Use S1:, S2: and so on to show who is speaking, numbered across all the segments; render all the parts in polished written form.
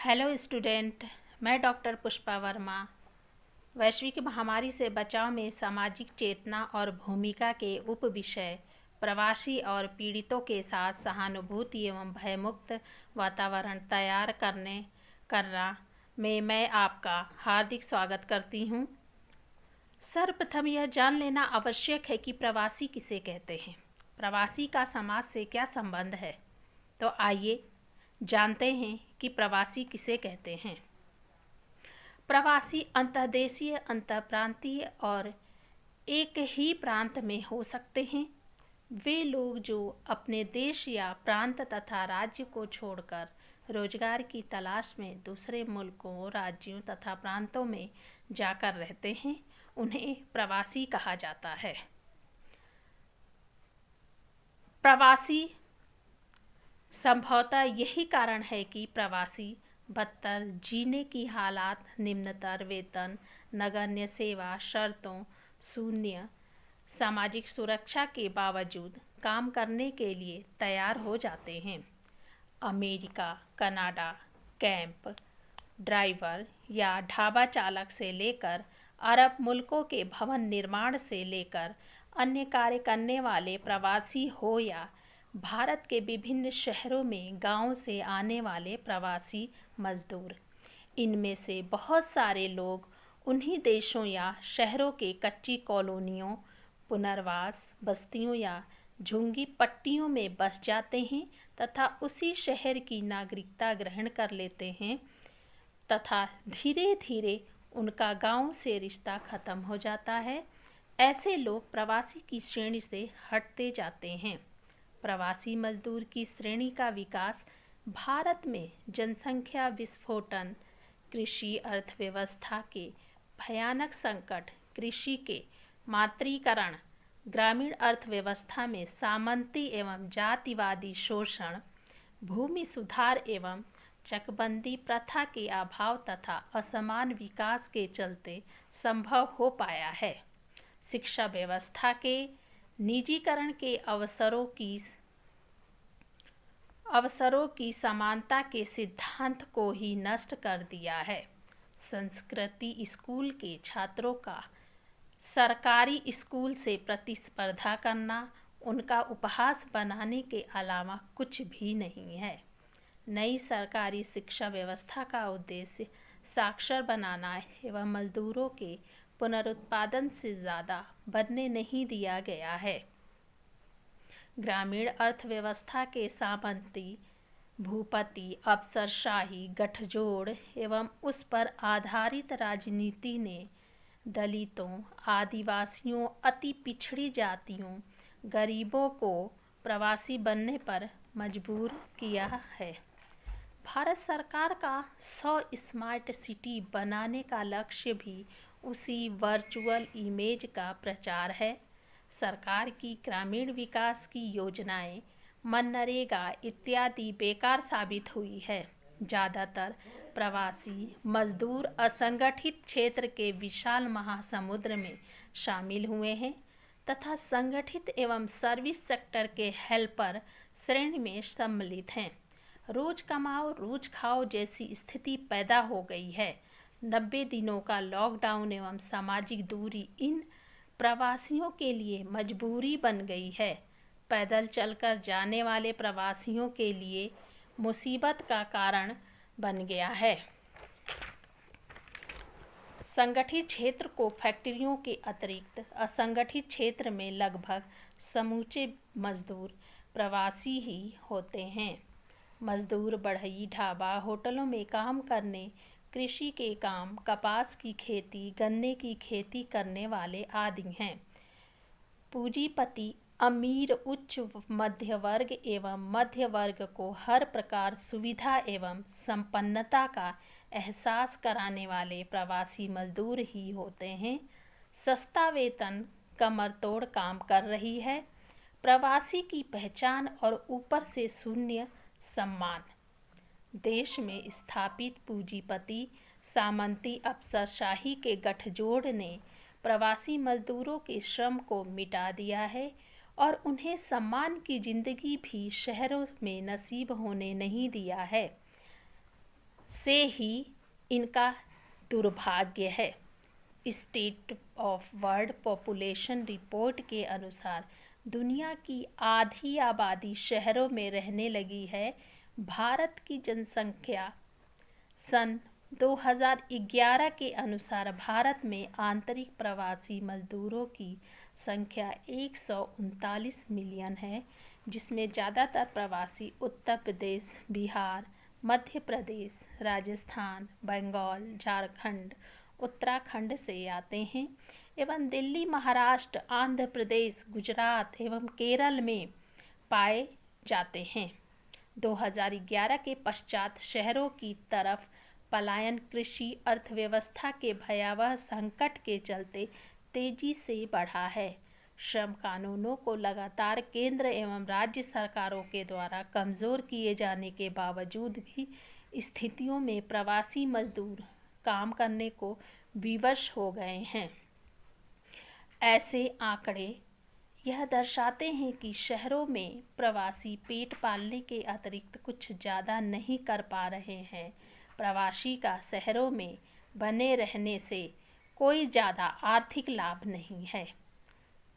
S1: Hello student. मैं doctor Pushpa Verma. वैश्विक महामारी से बचाव में सामाजिक चेतना और भूमिका के उप विषय प्रवासी और पीड़ितों के साथ सहानुभूति एवं भयमुक्त वातावरण तैयार करना में मैं आपका हार्दिक स्वागत करती हूँ। सर्वप्रथम यह जान लेना आवश्यक है कि प्रवासी किसे कहते हैं। प्रवासी का समाज से क्या संबंध है। तो आइए जानते हैं कि प्रवासी किसे कहते हैं। प्रवासी अंतर्देशीय, अंतरप्रांतीय और एक ही प्रांत में हो सकते हैं। वे लोग जो अपने देश या प्रांत तथा राज्य को छोड़कर रोजगार की तलाश में दूसरे मुल्कों, राज्यों तथा प्रांतों में जाकर रहते हैं, उन्हें प्रवासी कहा जाता है। प्रवासी संभवतः यही कारण है कि प्रवासी बदतर जीने की हालात, निम्नतर वेतन, नगण्य सेवा शर्तों, शून्य सामाजिक सुरक्षा के बावजूद काम करने के लिए तैयार हो जाते हैं। अमेरिका, कनाडा, कैंप ड्राइवर या ढाबा चालक से लेकर अरब मुल्कों के भवन निर्माण से लेकर अन्य कार्य करने वाले प्रवासी हो या भारत के विभिन्न शहरों में गांव से आने वाले प्रवासी मजदूर, इनमें से बहुत सारे लोग उन्हीं देशों या शहरों के कच्ची कॉलोनियों, पुनर्वास बस्तियों या झुंगी पट्टियों में बस जाते हैं तथा उसी शहर की नागरिकता ग्रहण कर लेते हैं तथा धीरे धीरे उनका गांव से रिश्ता खत्म हो जाता है। ऐसे लोग प्रवासी की श्रेणी से हटते जाते हैं। प्रवासी मजदूर की श्रेणी का विकास भारत में जनसंख्या विस्फोटन, कृषि अर्थव्यवस्था के भयानक संकट, कृषि के मात्रीकरण, ग्रामीण अर्थव्यवस्था में सामंती एवं जातिवादी शोषण, भूमि सुधार एवं चकबंदी प्रथा के अभाव तथा असमान विकास के चलते संभव हो पाया है। शिक्षा व्यवस्था के निजीकरण के अवसरों की समानता के सिद्धांत को ही नष्ट कर दिया है। संस्कृति स्कूल के छात्रों का सरकारी स्कूल से प्रतिस्पर्धा करना उनका उपहास बनाने के अलावा कुछ भी नहीं है। नई सरकारी शिक्षा व्यवस्था का उद्देश्य साक्षर बनाना एवं मजदूरों के पुनरुत्पादन से ज़्यादा बनने नहीं दिया गया है। ग्रामीण अर्थव्यवस्था के सामंती, भूपति, अफसरशाही गठजोड़ एवं उस पर आधारित राजनीति ने दलितों, आदिवासियों, अति पिछड़ी जातियों, गरीबों को प्रवासी बनने पर मजबूर किया है। भारत सरकार का 100 स्मार्ट सिटी बनाने का लक्ष्य भी उसी वर्चुअल इमेज का प्रचार है। सरकार की ग्रामीण विकास की योजनाएं, मनरेगा इत्यादि बेकार साबित हुई है। ज़्यादातर प्रवासी मजदूर असंगठित क्षेत्र के विशाल महासमुद्र में शामिल हुए हैं तथा संगठित एवं सर्विस सेक्टर के हेल्पर श्रेणी में सम्मिलित हैं। रोज कमाओ रोज खाओ जैसी स्थिति पैदा हो गई है। 90 दिनों का लॉकडाउन एवं सामाजिक दूरी इन प्रवासियों के लिए मजबूरी बन गई है। पैदल चलकर जाने वाले प्रवासियों के लिए मुसीबत का कारण बन गया है। संगठित क्षेत्र को फैक्ट्रियों के अतिरिक्त असंगठित क्षेत्र में लगभग समूचे मजदूर प्रवासी ही होते हैं। मजदूर बढ़ई, ढाबा, होटलों में काम करने, कृषि के काम, कपास की खेती, गन्ने की खेती करने वाले आदि हैं। पूंजीपति अमीर, उच्च मध्य वर्ग एवं मध्य वर्ग को हर प्रकार सुविधा एवं संपन्नता का एहसास कराने वाले प्रवासी मजदूर ही होते हैं। सस्ता वेतन, कमरतोड़ काम कर रही है। प्रवासी की पहचान और ऊपर से शून्य सम्मान। देश में स्थापित पूंजीपति सामंती अफसरशाही के गठजोड़ ने प्रवासी मजदूरों के श्रम को मिटा दिया है और उन्हें सम्मान की जिंदगी भी शहरों में नसीब होने नहीं दिया है। से ही इनका दुर्भाग्य है। State of world population report के अनुसार दुनिया की आधी आबादी शहरों में रहने लगी है। भारत की जनसंख्या सन 2011 के अनुसार भारत में आंतरिक प्रवासी मजदूरों की संख्या 139 मिलियन है, जिसमें ज़्यादातर प्रवासी उत्तर प्रदेश, बिहार, मध्य प्रदेश, राजस्थान, बंगाल, झारखंड, उत्तराखंड से आते हैं एवं दिल्ली, महाराष्ट्र, आंध्र प्रदेश, गुजरात एवं केरल में पाए जाते हैं। 2011 के पश्चात शहरों की तरफ पलायन कृषि अर्थव्यवस्था के भयावह संकट के चलते तेजी से बढ़ा है। श्रम कानूनों को लगातार केंद्र एवं राज्य सरकारों के द्वारा कमज़ोर किए जाने के बावजूद भी स्थितियों में प्रवासी मजदूर काम करने को विवश हो गए हैं। ऐसे आंकड़े यह दर्शाते हैं कि शहरों में प्रवासी पेट पालने के अतिरिक्त कुछ ज़्यादा नहीं कर पा रहे हैं। प्रवासी का शहरों में बने रहने से कोई ज़्यादा आर्थिक लाभ नहीं है।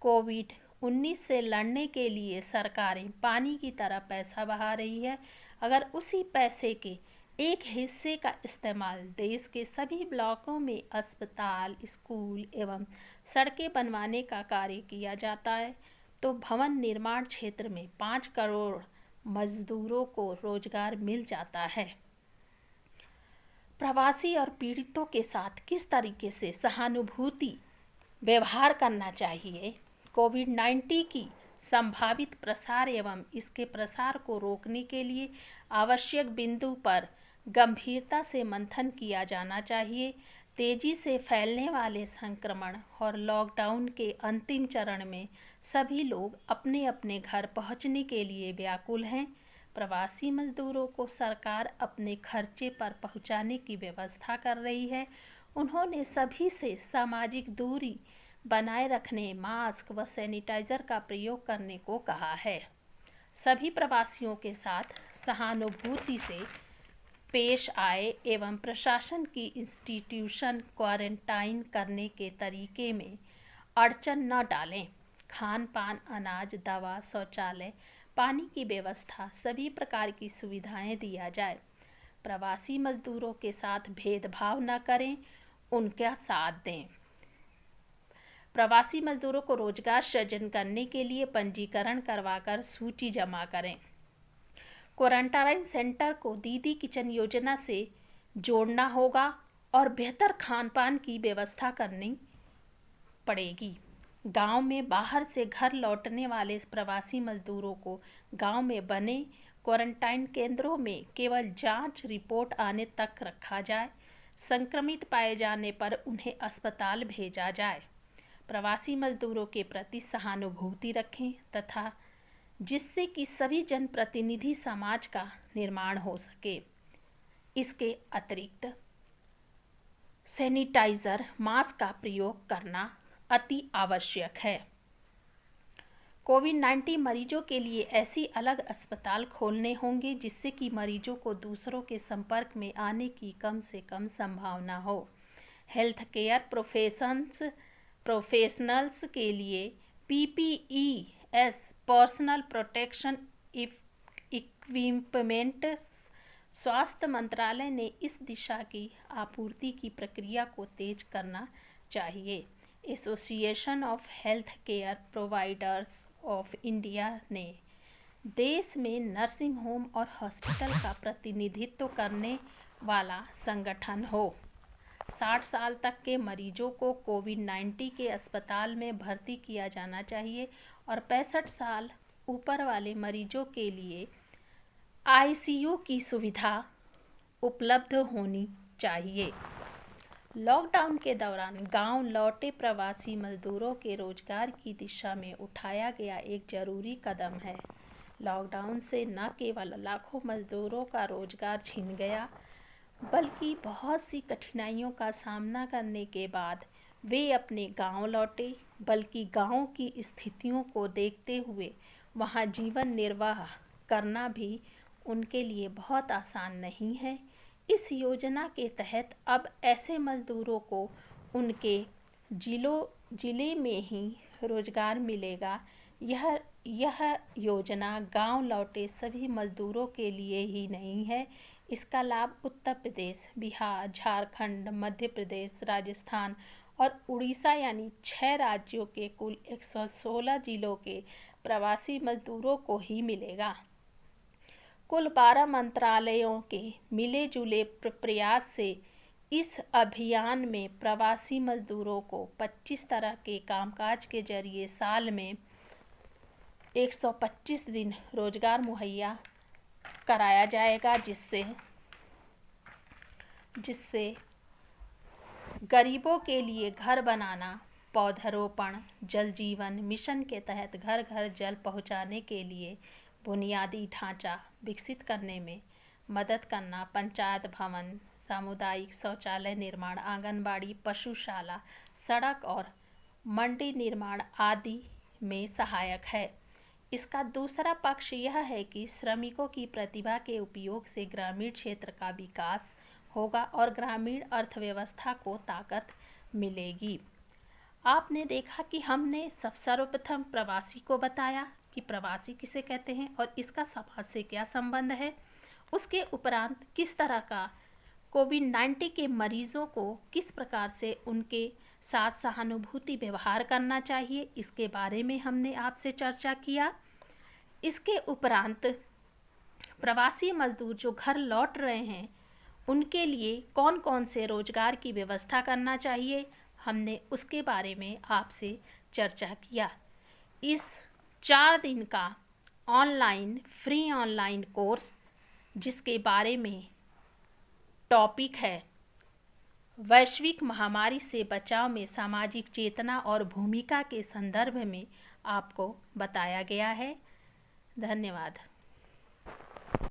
S1: कोविड-19 से लड़ने के लिए सरकारें पानी की तरह पैसा बहा रही है। अगर उसी पैसे के एक हिस्से का इस्तेमाल देश के सभी ब्लॉकों में अस्पताल, स्कूल एवं सड़कें बनवाने का कार्य किया जाता है तो भवन निर्माण क्षेत्र में 5 करोड़ मजदूरों को रोजगार मिल जाता है। प्रवासी और पीड़ितों के साथ किस तरीके से सहानुभूति व्यवहार करना चाहिए? कोविड-19 की संभावित प्रसार एवं इसके प्रसार को रोकने के लिए आवश्यक बिंदु पर गंभीरता से मंथन किया जाना चाहिए। तेजी से फैलने वाले संक्रमण और लॉकडाउन के अंतिम चरण में सभी लोग अपने अपने घर पहुंचने के लिए व्याकुल हैं। प्रवासी मजदूरों को सरकार अपने खर्चे पर पहुंचाने की व्यवस्था कर रही है। उन्होंने सभी से सामाजिक दूरी बनाए रखने, मास्क व सैनिटाइजर का प्रयोग करने को कहा है। सभी प्रवासियों के साथ सहानुभूति से पेश आए एवं प्रशासन की इंस्टीट्यूशन क्वारंटाइन करने के तरीके में अड़चन न डालें। खान पान, अनाज, दवा, शौचालय, पानी की व्यवस्था, सभी प्रकार की सुविधाएं दिया जाए। प्रवासी मजदूरों के साथ भेदभाव न करें, उनका साथ दें। प्रवासी मजदूरों को रोजगार सृजन करने के लिए पंजीकरण करवाकर सूची जमा करें। क्वारंटाइन सेंटर को दीदी किचन योजना से जोड़ना होगा और बेहतर खान पान की व्यवस्था करनी पड़ेगी। गांव में बाहर से घर लौटने वाले प्रवासी मजदूरों को गांव में बने क्वारंटाइन केंद्रों में केवल जांच रिपोर्ट आने तक रखा जाए। संक्रमित पाए जाने पर उन्हें अस्पताल भेजा जाए। प्रवासी मजदूरों के प्रति सहानुभूति रखें तथा जिससे कि सभी जनप्रतिनिधि समाज का निर्माण हो सके। इसके अतिरिक्त सैनिटाइजर, मास्क का प्रयोग करना अति आवश्यक है। कोविड-19 मरीजों के लिए ऐसी अलग अस्पताल खोलने होंगे जिससे कि मरीजों को दूसरों के संपर्क में आने की कम से कम संभावना हो। हेल्थ केयर प्रोफेशनल्स के लिए PPEs पर्सनल प्रोटेक्शन इक्विपमेंट स्वास्थ्य मंत्रालय ने इस दिशा की आपूर्ति की प्रक्रिया को तेज करना चाहिए। Association of health care providers of India ने देश में नर्सिंग होम और हॉस्पिटल का प्रतिनिधित्व करने वाला संगठन हो। 60 साल तक के मरीजों को कोविड-19 के अस्पताल में भर्ती किया जाना चाहिए और 65 साल ऊपर वाले मरीजों के लिए ICU की सुविधा उपलब्ध होनी चाहिए। लॉकडाउन के दौरान गांव लौटे प्रवासी मजदूरों के रोजगार की दिशा में उठाया गया एक जरूरी कदम है। लॉकडाउन से न केवल लाखों मजदूरों का रोजगार छिन गया, बल्कि बहुत सी कठिनाइयों का सामना करने के बाद वे अपने गांव लौटे। बल्कि गांव की स्थितियों को देखते हुए वहां जीवन निर्वाह करना भी उनके लिए बहुत आसान नहीं है। इस योजना के तहत अब ऐसे मजदूरों को उनके जिले में ही रोजगार मिलेगा। यह योजना गांव लौटे सभी मजदूरों के लिए ही नहीं है। इसका लाभ उत्तर प्रदेश, बिहार, झारखंड, मध्य प्रदेश, राजस्थान और उड़ीसा यानी 6 राज्यों के कुल 116 जिलों के प्रवासी मजदूरों को ही मिलेगा। कुल 12 मंत्रालयों के मिले जुले प्रयास से इस अभियान में प्रवासी मजदूरों को 25 तरह के कामकाज के जरिए साल में 125 दिन रोजगार मुहैया कराया जाएगा, जिससे गरीबों के लिए घर बनाना, पौधरोपण, जल जीवन मिशन के तहत घर घर जल पहुंचाने के लिए बुनियादी ढांचा विकसित करने में मदद करना, पंचायत भवन, सामुदायिक शौचालय निर्माण, आंगनबाड़ी, पशुशाला, सड़क और मंडी निर्माण आदि में सहायक है। इसका दूसरा पक्ष यह है कि श्रमिकों की प्रतिभा के उपयोग से ग्रामीण क्षेत्र का विकास होगा और ग्रामीण अर्थव्यवस्था को ताकत मिलेगी। आपने देखा कि हमने सर्वप्रथम प्रवासी को बताया कि प्रवासी किसे कहते हैं और इसका समाज से क्या संबंध है। उसके उपरांत किस तरह का कोविड-19 के मरीजों को किस प्रकार से उनके साथ सहानुभूति व्यवहार करना चाहिए, इसके बारे में हमने आपसे चर्चा किया। इसके उपरांत प्रवासी मजदूर जो घर लौट रहे हैं उनके लिए कौन कौन से रोजगार की व्यवस्था करना चाहिए, हमने उसके बारे में आपसे चर्चा किया। इस 4 दिन का फ्री ऑनलाइन कोर्स, जिसके बारे में टॉपिक है वैश्विक महामारी से बचाव में सामाजिक चेतना और भूमिका के संदर्भ में आपको बताया गया है। धन्यवाद।